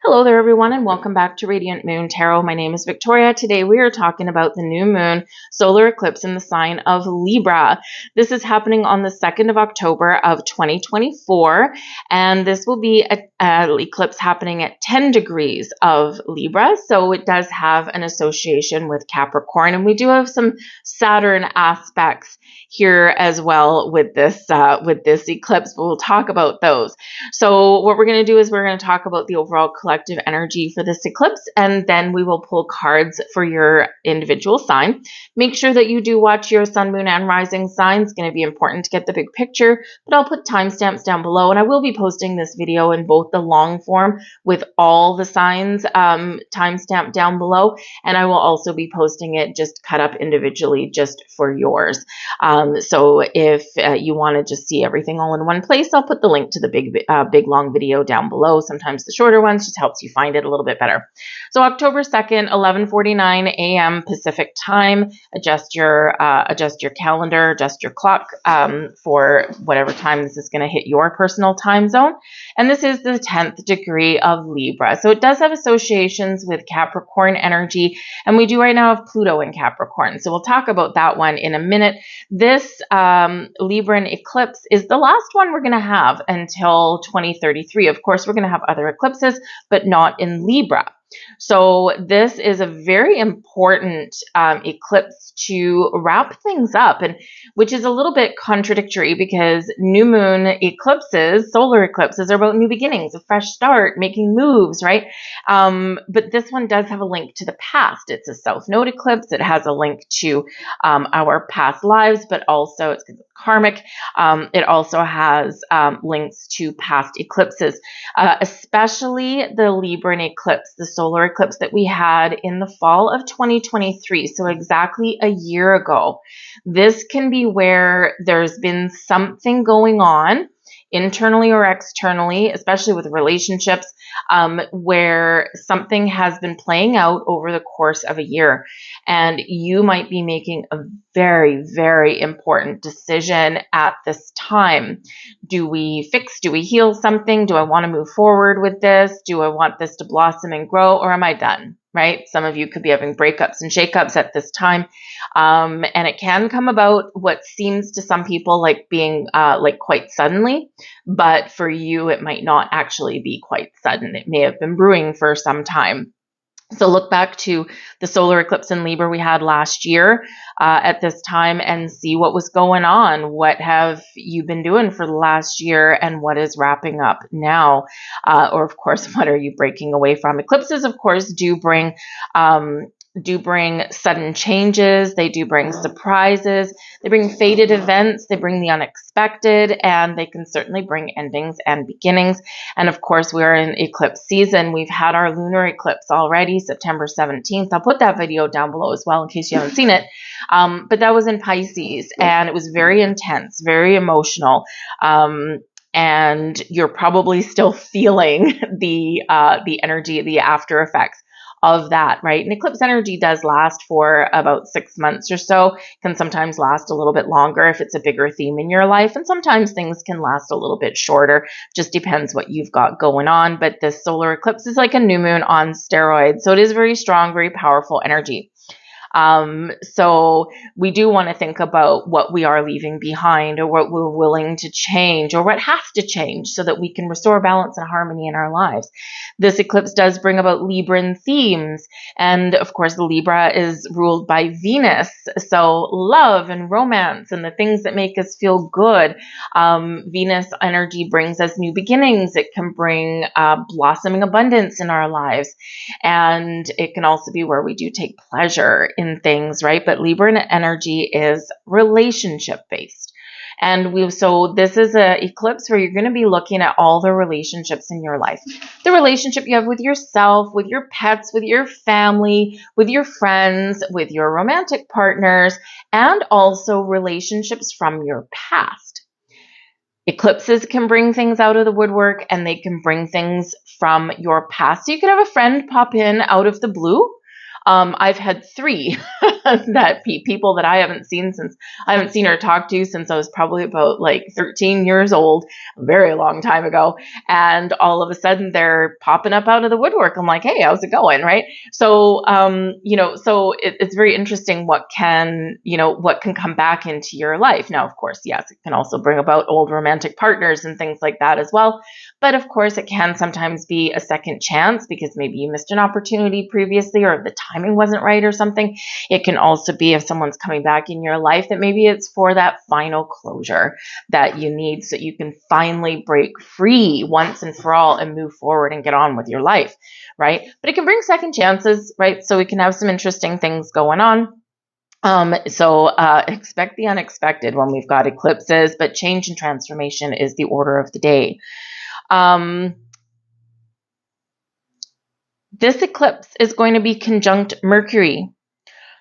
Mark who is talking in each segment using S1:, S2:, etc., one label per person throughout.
S1: Hello there, everyone, and welcome back to Radiant Moon Tarot. My name is Victoria. Today we are talking about the new moon solar eclipse in the sign of Libra. This is happening on the 2nd of October of 2024, and this will be an eclipse happening at 10 degrees of Libra, so it does have an association with Capricorn, and we do have some Saturn aspects here as well with this eclipse, but we'll talk about those. So what we're going to do is we're going to talk about the overall collective energy for this eclipse, and then we will pull cards for your individual sign. Make sure that you do watch your sun, moon, and rising sign. It's going to be important to get the big picture, but I'll put timestamps down below, and I will be posting this video in both the long form with all the signs timestamped down below, and I will also be posting it just cut up individually just for yours. So if you want to just see everything all in one place, I'll put the link to the big long video down below. Sometimes the shorter ones just helps you find it a little bit better. So October 2nd, 11:49 a.m. Pacific time. Adjust your calendar, adjust your clock for whatever time this is going to hit your personal time zone. And this is the 10th degree of Libra. So it does have associations with Capricorn energy, and we do right now have Pluto in Capricorn. So we'll talk about that one in a minute. This Libran eclipse is the last one we're going to have until 2033. Of course, we're going to have other eclipses, but not in Libra. So this is a very important eclipse to wrap things up, and which is a little bit contradictory because new moon eclipses, solar eclipses, are about new beginnings, a fresh start, making moves, right? But this one does have a link to the past. It's a south node eclipse. It has a link to our past lives, but also it's karmic. It also has links to past eclipses, especially the Libran eclipse, the solar eclipse that we had in the fall of 2023, so exactly a year ago. This can be where there's been something going on internally or externally, especially with relationships, where something has been playing out over the course of a year. And you might be making a very, very important decision at this time. Do we fix? Do we heal something? Do I want to move forward with this? Do I want this to blossom and grow, or am I done? Right? Some of you could be having breakups and shakeups at this time. And it can come about what seems to some people like being like quite suddenly, but for you, it might not actually be quite sudden. It may have been brewing for some time. So look back to the solar eclipse in Libra we had last year at this time and see what was going on. What have you been doing for the last year, and what is wrapping up now? Or of course, what are you breaking away from? Eclipses, of course, do bring sudden changes. They do bring surprises. They bring fated events. They bring the unexpected, and they can certainly bring endings and beginnings. And of course, we're in eclipse season. We've had our lunar eclipse already, September 17th. I'll put that video down below as well in case you haven't seen it. But that was in Pisces, and it was very intense, very emotional. And you're probably still feeling the energy, the after effects of that, right? And eclipse energy does last for about 6 months or so, can sometimes last a little bit longer if it's a bigger theme in your life, and sometimes things can last a little bit shorter, just depends what you've got going on. But this solar eclipse is like a new moon on steroids, so it is very strong, very powerful energy. So we do want to think about what we are leaving behind, or what we're willing to change, or what has to change so that we can restore balance and harmony in our lives. This eclipse does bring about Libran themes. And of course, Libra is ruled by Venus. So love and romance and the things that make us feel good. Venus energy brings us new beginnings. It can bring blossoming abundance in our lives. And it can also be where we do take pleasure in things, right? But Libra energy is relationship based. And so this is an eclipse where you're going to be looking at all the relationships in your life. The relationship you have with yourself, with your pets, with your family, with your friends, with your romantic partners, and also relationships from your past. Eclipses can bring things out of the woodwork, and they can bring things from your past. So you could have a friend pop in out of the blue. I've had three that people that I haven't seen or talked to since I was probably about like 13 years old, a very long time ago. And all of a sudden they're popping up out of the woodwork. I'm like, hey, how's it going? Right. So, it's very interesting what can come back into your life. Now, of course, yes, it can also bring about old romantic partners and things like that as well. But of course, it can sometimes be a second chance because maybe you missed an opportunity previously or the timing wasn't right or something. It can also be if someone's coming back in your life that maybe it's for that final closure that you need so you can finally break free once and for all and move forward and get on with your life, right? But it can bring second chances, right? So we can have some interesting things going on. Expect the unexpected when we've got eclipses, but change and transformation is the order of the day. This eclipse is going to be conjunct Mercury.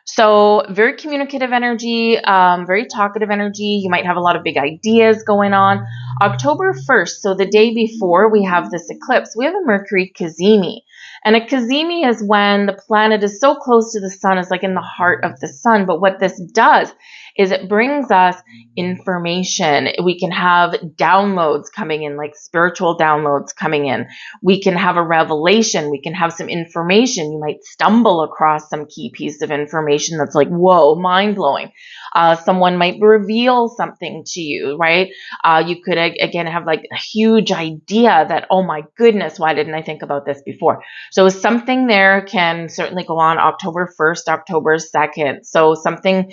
S1: So very communicative energy, very talkative energy. You might have a lot of big ideas going on. October 1st, so the day before we have this eclipse, we have a Mercury cazimi. And a cazimi is when the planet is so close to the sun, it's like in the heart of the sun. But what this does is it brings us information. We can have downloads coming in, like spiritual downloads coming in. We can have a revelation. We can have some information. You might stumble across some key piece of information that's like, whoa, mind-blowing. Someone might reveal something to you, right? You could, again, have like a huge idea that, oh my goodness, why didn't I think about this before? So something there can certainly go on October 1st, October 2nd. So something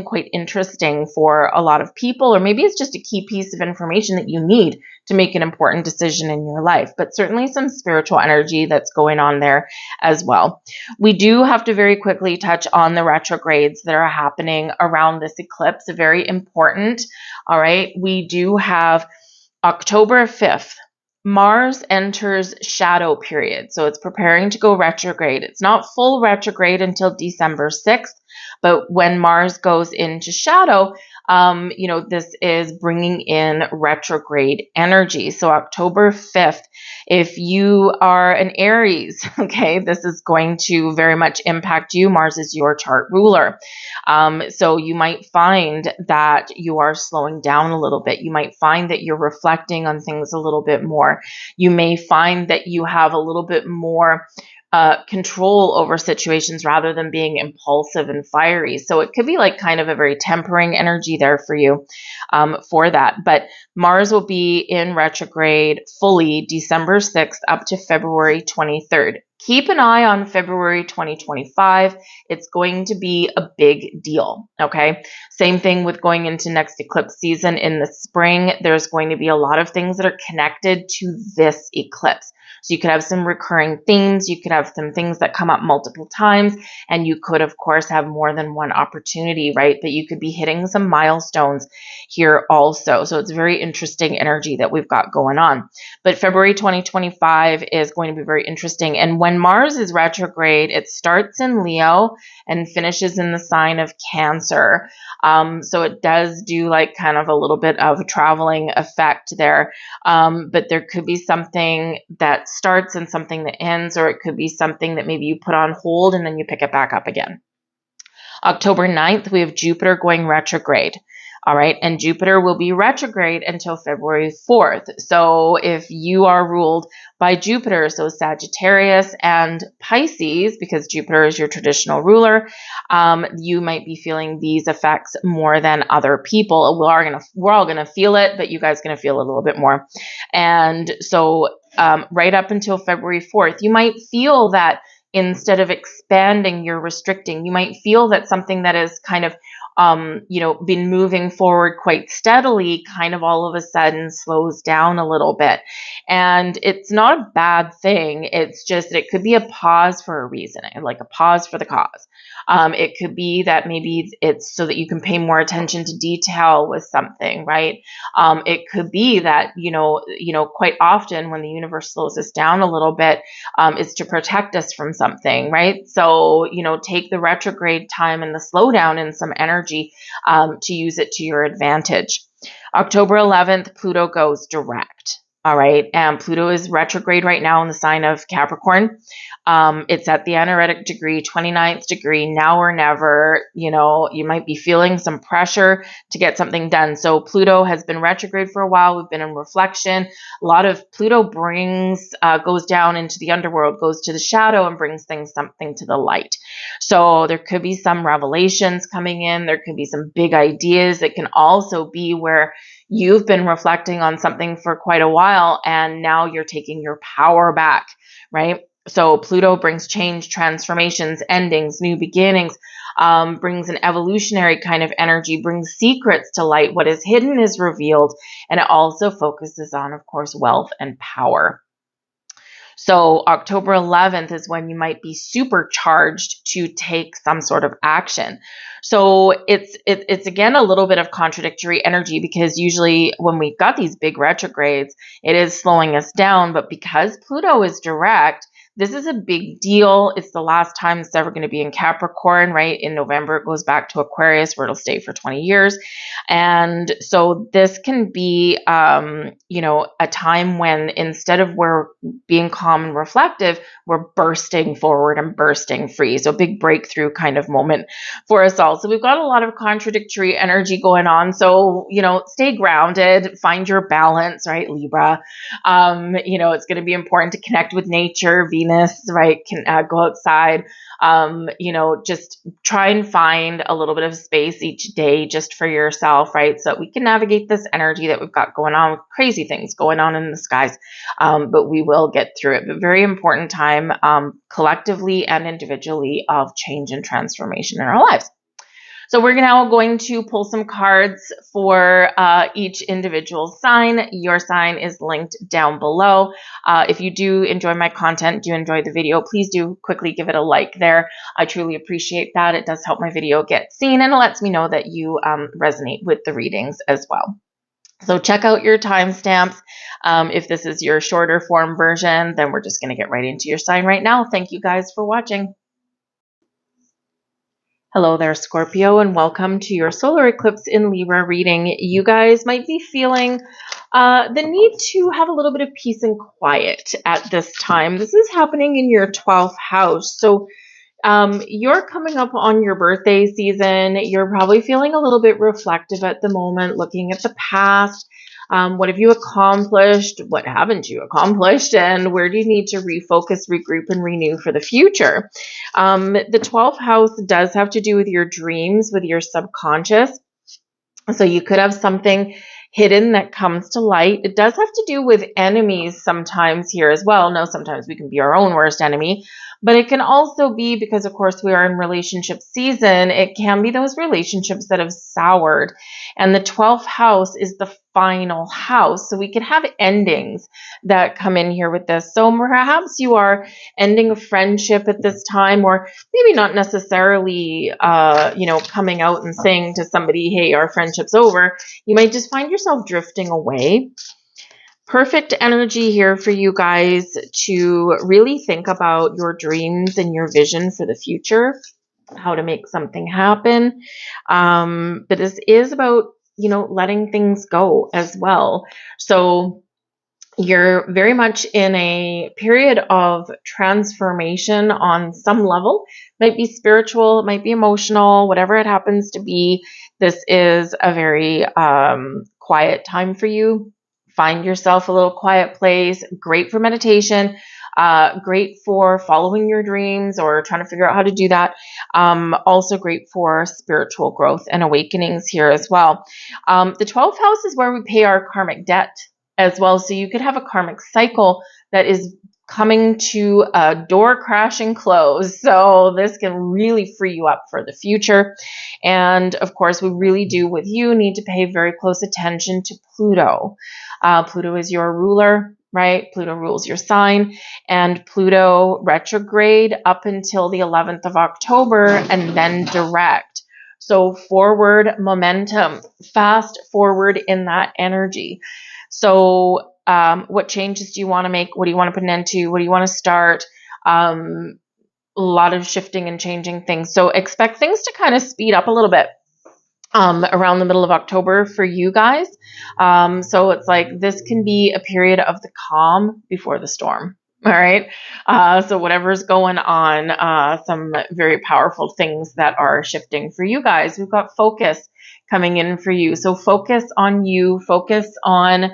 S1: quite interesting for a lot of people, or maybe it's just a key piece of information that you need to make an important decision in your life, but certainly some spiritual energy that's going on there as well. We do have to very quickly touch on the retrogrades that are happening around this eclipse. Very important. All right. We do have October 5th. Mars enters shadow period. So it's preparing to go retrograde. It's not full retrograde until December 6th, but when Mars goes into shadow, this is bringing in retrograde energy. So October 5th, if you are an Aries, okay, this is going to very much impact you. Mars is your chart ruler. So you might find that you are slowing down a little bit. You might find that you're reflecting on things a little bit more. You may find that you have a little bit more control over situations rather than being impulsive and fiery. So it could be like kind of a very tempering energy there for you for that. But Mars will be in retrograde fully December 6th up to February 23rd. Keep an eye on February 2025. It's going to be a big deal, okay? Same thing with going into next eclipse season in the spring. There's going to be a lot of things that are connected to this eclipse. So you could have some recurring themes. You could have some things that come up multiple times. And you could, of course, have more than one opportunity, right? But you could be hitting some milestones here also. So it's very interesting energy that we've got going on. But February 2025 is going to be very interesting. And when Mars is retrograde, it starts in Leo and finishes in the sign of Cancer. So it does do like kind of a little bit of a traveling effect there. But there could be something that starts and something that ends, or it could be something that maybe you put on hold and then you pick it back up again. October 9th, we have Jupiter going retrograde. All right. And Jupiter will be retrograde until February 4th. So if you are ruled by Jupiter, so Sagittarius and Pisces, because Jupiter is your traditional ruler, you might be feeling these effects more than other people. We're all gonna feel it, but you guys are gonna feel it a little bit more. And so right up until February 4th, you might feel that instead of expanding, you're restricting. You might feel that something that is kind of been moving forward quite steadily kind of all of a sudden slows down a little bit. And it's not a bad thing. It's just that it could be a pause for a reason, like a pause for the cause. It could be that maybe it's so that you can pay more attention to detail with something, right? It could be that, quite often when the universe slows us down a little bit, it's to protect us from something, right? So, take the retrograde time and the slowdown and some energy to use it to your advantage. October 11th, Pluto goes direct. All right. And Pluto is retrograde right now in the sign of Capricorn. It's at the anaretic degree, 29th degree, now or never. You know, you might be feeling some pressure to get something done. So Pluto has been retrograde for a while. We've been in reflection. A lot of Pluto goes down into the underworld, goes to the shadow and brings something to the light. So there could be some revelations coming in. There could be some big ideas. It can also be where you've been reflecting on something for quite a while and now you're taking your power back, right? So Pluto brings change, transformations, endings, new beginnings, brings an evolutionary kind of energy, brings secrets to light. What is hidden is revealed, and it also focuses on, of course, wealth and power. So October 11th is when you might be supercharged to take some sort of action. So it's again a little bit of contradictory energy, because usually when we've got these big retrogrades, it is slowing us down. But because Pluto is direct, this is a big deal. It's the last time it's ever going to be in Capricorn, right? In November, it goes back to Aquarius, where it'll stay for 20 years. And so this can be, a time when instead of we're being calm and reflective, we're bursting forward and bursting free. So big breakthrough kind of moment for us all. So we've got a lot of contradictory energy going on. So, stay grounded, find your balance, right, Libra? It's going to be important to connect with nature. Venus, right, can go outside. Just try and find a little bit of space each day just for yourself, right? So that we can navigate this energy that we've got going on, with crazy things going on in the skies. But we will get through it. But very important time, collectively and individually, of change and transformation in our lives. So we're now going to pull some cards for each individual sign. Your sign is linked down below. If you do enjoy my content, do enjoy the video, please do quickly give it a like there. I truly appreciate that. It does help my video get seen, and it lets me know that you resonate with the readings as well. So check out your timestamps. If this is your shorter form version, then we're just going to get right into your sign right now. Thank you guys for watching. Hello there, Scorpio, and welcome to your solar eclipse in Libra reading. You guys might be feeling the need to have a little bit of peace and quiet at this time. This is happening in your 12th house. So you're coming up on your birthday season. You're probably feeling a little bit reflective at the moment, looking at the past. What have you accomplished? What haven't you accomplished? And where do you need to refocus, regroup, and renew for the future? The 12th house does have to do with your dreams, with your subconscious. So you could have something hidden that comes to light. It does have to do with enemies sometimes here as well. No, sometimes we can be our own worst enemy. But it can also be, because of course we are in relationship season, it can be those relationships that have soured. And the 12th house is the final house. So we can have endings that come in here with this. So perhaps you are ending a friendship at this time, or maybe not necessarily, coming out and saying to somebody, hey, our friendship's over. You might just find yourself drifting away. Perfect energy here for you guys to really think about your dreams and your vision for the future, how to make something happen. But this is about, letting things go as well. So you're very much in a period of transformation on some level. It might be spiritual, it might be emotional, whatever it happens to be. This is a very quiet time for you. Find yourself a little quiet place. Great for meditation. Great for following your dreams or trying to figure out how to do that. Also great for spiritual growth and awakenings here as well. The 12th house is where we pay our karmic debt as well. So you could have a karmic cycle that is coming to a door crashing close. So this can really free you up for the future. And of course, we really do, with you, need to pay very close attention to Pluto. Pluto is your ruler, right? Pluto rules your sign, and Pluto retrograde up until the 11th of October and then direct. So forward momentum, fast forward in that energy. So what changes do you want to make? What do you want to put an end to? What do you want to start? A lot of shifting and changing things. So expect things to kind of speed up a little bit. around the middle of October for you guys. So it's like this can be a period of the calm before the storm. All right. So whatever's going on, some very powerful things that are shifting for you guys. We've got focus coming in for you. So focus on you, focus on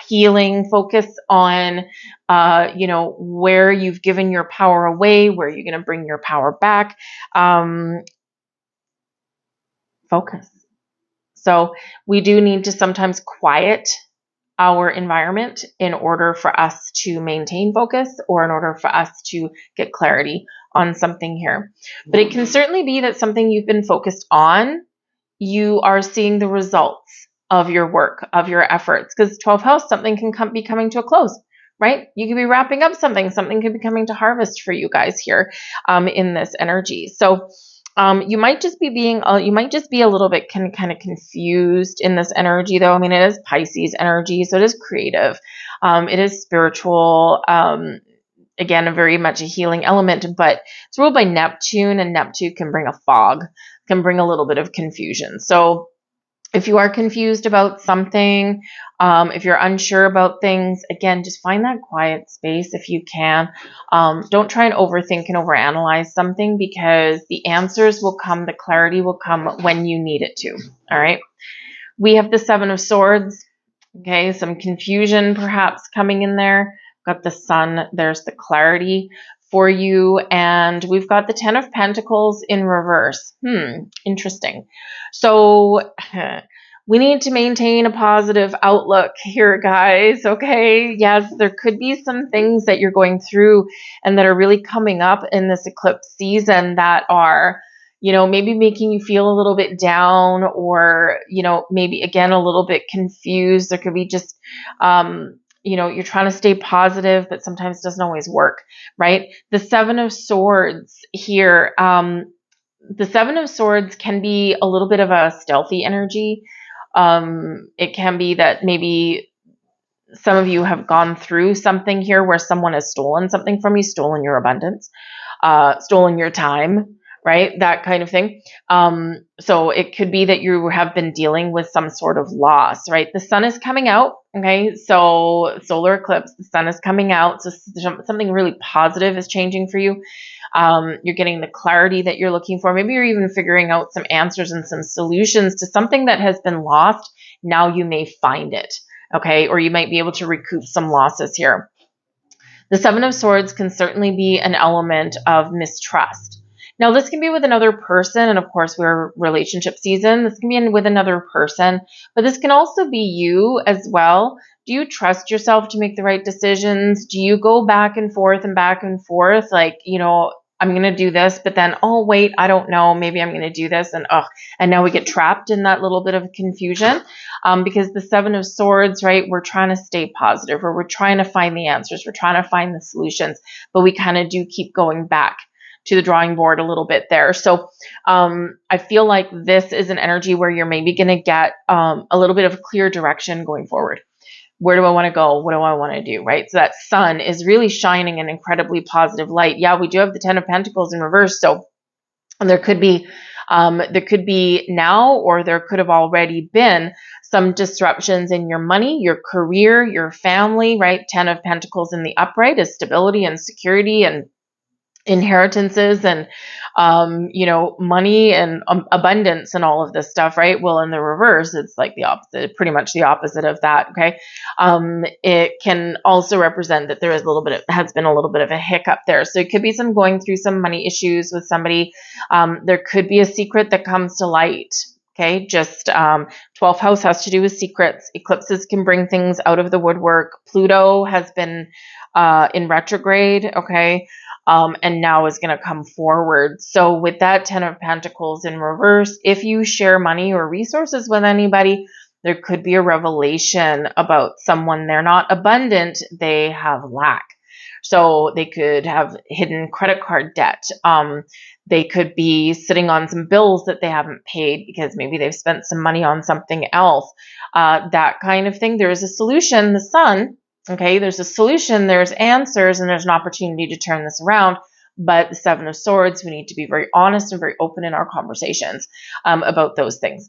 S1: healing, focus on, where you've given your power away, where you're going to bring your power back. Focus. So we do need to sometimes quiet our environment in order for us to maintain focus or in order for us to get clarity on something here. But it can certainly be that something you've been focused on, you are seeing the results of your work, of your efforts, because 12th house, something can be coming to a close, right? You could be wrapping up something could be coming to harvest for you guys here in this energy. So you might just be a little bit kind of confused in this energy, though. I mean, it is Pisces energy, so it is creative. It is spiritual. Again, a very much a healing element, but it's ruled by Neptune, and Neptune can bring a fog, can bring a little bit of confusion. So if you are confused about something, if you're unsure about things, again, just find that quiet space if you can. Don't try and overthink and overanalyze something, because the answers will come, the clarity will come when you need it to. All right. We have the Seven of Swords. Okay. Some confusion perhaps coming in there. Got the Sun. There's the clarity for you. And we've got the Ten of Pentacles in reverse. Interesting. So we need to maintain a positive outlook here, guys. Okay. Yes, there could be some things that you're going through and that are really coming up in this eclipse season that are, maybe making you feel a little bit down, or, maybe again, a little bit confused. There could be just, you're trying to stay positive, but sometimes it doesn't always work, right? The Seven of Swords here, the Seven of Swords can be a little bit of a stealthy energy. It can be that maybe some of you have gone through something here where someone has stolen something from you, stolen your abundance, stolen your time, right? That kind of thing. So it could be that you have been dealing with some sort of loss, right? The sun is coming out. Okay. So solar eclipse, the sun is coming out. So something really positive is changing for you. You're getting the clarity that you're looking for. Maybe you're even figuring out some answers and some solutions to something that has been lost. Now you may find it. Okay. Or you might be able to recoup some losses here. The Seven of Swords can certainly be an element of mistrust. Now, this can be with another person, and of course, we're relationship season. This can be with another person, but this can also be you as well. Do you trust yourself to make the right decisions? Do you go back and forth, like, I'm going to do this, but then, oh, wait, I don't know. Maybe I'm going to do this. And now we get trapped in that little bit of confusion because the Seven of Swords, right? We're trying to stay positive, or we're trying to find the answers. We're trying to find the solutions, but we kind of do keep going back to the drawing board a little bit there. So I feel like this is an energy where you're maybe going to get a little bit of clear direction going forward. Where do I want to go? What do I want to do? Right. So that sun is really shining an incredibly positive light. Yeah, we do have the Ten of Pentacles in reverse. So there could be now, or there could have already been some disruptions in your money, your career, your family, right? Ten of Pentacles in the upright is stability and security and inheritances and money and abundance and all of this stuff, right? Well, in the reverse, it's like the opposite, pretty much the opposite of that. Okay. It can also represent that there is has been a little bit of a hiccup there. So it could be some going through some money issues with somebody. There could be a secret that comes to light. Okay. Just 12th house has to do with secrets. Eclipses can bring things out of the woodwork. Pluto has been in retrograde. Okay. And now is going to come forward. So with that Ten of Pentacles in reverse, if you share money or resources with anybody, there could be a revelation about someone. They're not abundant, they have lack. So they could have hidden credit card debt. They could be sitting on some bills that they haven't paid because maybe they've spent some money on something else. That kind of thing. There is a solution, the sun. Okay, there's a solution, there's answers, and there's an opportunity to turn this around, But the Seven of Swords, we need to be very honest and very open in our conversations about those things.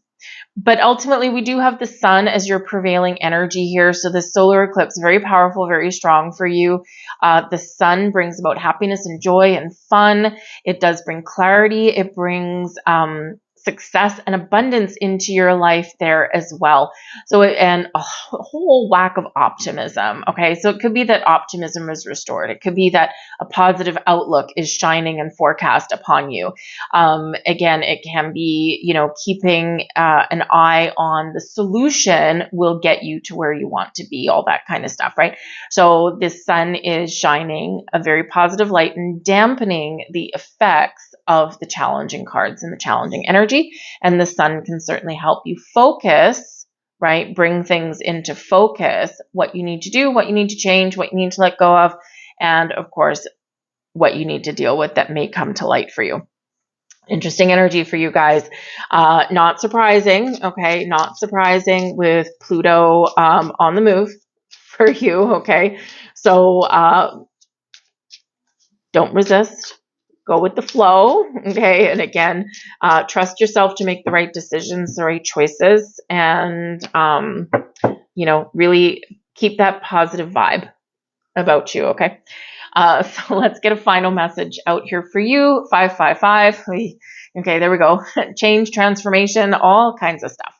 S1: But ultimately, we do have the sun as your prevailing energy here. So the solar eclipse, very powerful, very strong for you. The sun brings about happiness and joy and fun. It does bring clarity. It brings success and abundance into your life there as well. So, and a whole whack of optimism. Okay. So it could be that optimism is restored. It could be that a positive outlook is shining and forecast upon you. Again, it can be, keeping an eye on the solution will get you to where you want to be, all that kind of stuff, right? So the sun is shining a very positive light and dampening the effects of the challenging cards and the challenging energy. And the sun can certainly help you focus, right? Bring things into focus, what you need to do, what you need to change, what you need to let go of, and of course, what you need to deal with that may come to light for you. Interesting energy for you guys. Not surprising, okay? Not surprising with Pluto on the move for you, okay? So don't resist. Go with the flow, okay? And again, trust yourself to make the right decisions, the right choices, and, really keep that positive vibe about you, okay? So let's get a final message out here for you. 555. Okay, there we go. Change, transformation, all kinds of stuff.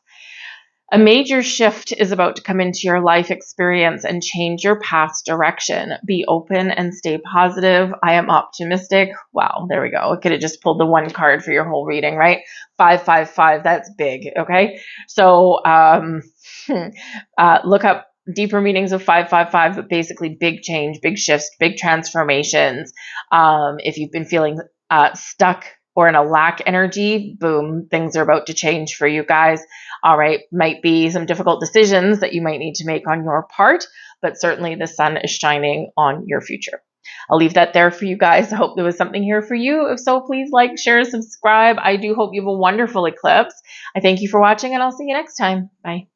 S1: A major shift is about to come into your life experience and change your path's direction. Be open and stay positive. I am optimistic. Wow, there we go. I could have just pulled the one card for your whole reading, right? 555, that's big, okay? So look up deeper meanings of 555, but basically big change, big shifts, big transformations. If you've been feeling stuck or in a lack energy, boom, things are about to change for you guys. All right, might be some difficult decisions that you might need to make on your part, but certainly the sun is shining on your future. I'll leave that there for you guys. I hope there was something here for you. If so, please like, share, subscribe. I do hope you have a wonderful eclipse. I thank you for watching, and I'll see you next time. Bye.